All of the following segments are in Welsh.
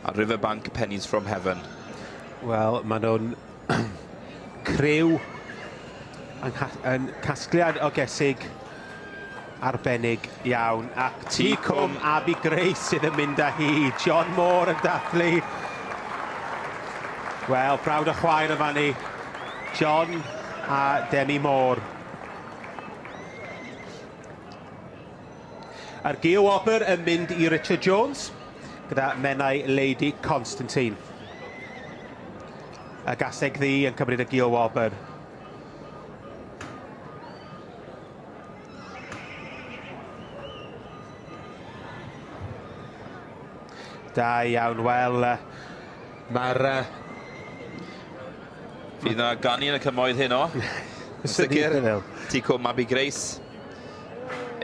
a Riverbank Pennies from Heaven. Wel, maen nhw'n criw yn casgliad o gesig arbennig iawn, ac Teip Cob Abi Grace sydd yn mynd â hi. John Moore yn dathlu. Wel, brawd o chwaer y fan ni, John a Demi Moore. A'r Geo Wobber yn mynd i Richard Jones gyda Menai Lady Constantine. Y gaseg ddi yn cymryd y Geo Wobber. Da iawn, wel, mae'r... Fydd yna ganu yn y cymoedd heno. Sicr, Teip Cob Abi Grace.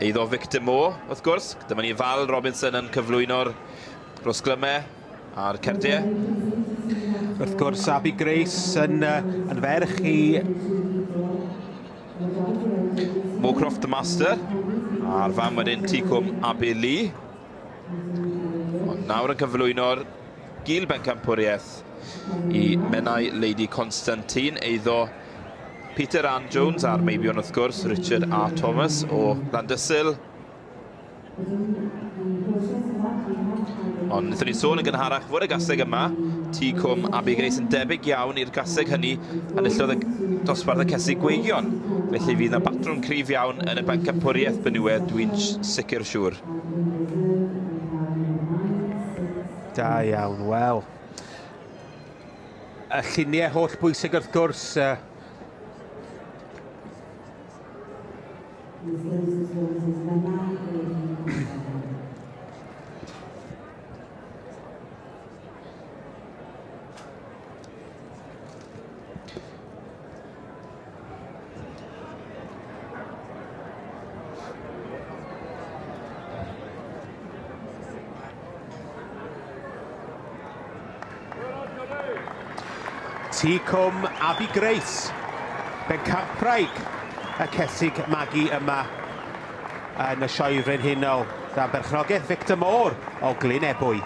Eiddo Victor Moore, wrth gwrs. Dyma ni Val Robinson yn cyflwyno'r rosglymau a'r cerdiau. Wrth gwrs, Abi Grace yn ferch i... Moorcroft the Master. A'r fam wedyn Teip Cob Abi Lee. Ond nawr yn cyflwyno'r gil Pencampwriaeth i Menai Lady Constantine. Eiddo Peter Ann Jones a'r meibion wrth gwrs, Richard A. Thomas o Llandysil. Ond wnaethon ni sôn yn gynharach fod y gaseg yma, Teip Cob Abi Grace yn debyg iawn i'r gaseg hynny a nillodd y dosbarth y Cesyg Gweigion. Felly fydd yna batrwm cryf iawn yn y Pencampwriaeth benywedd, dwi'n sicr siŵr. Da iawn, wel. Y lluniau holl bwysig wrth gwrs, Teip Cob Abi Grace, Pencampwriaeth Cesyg magu yma yn y sioe frenhinol. Da berchnogaeth Victor Moore o Glyn Ebwy.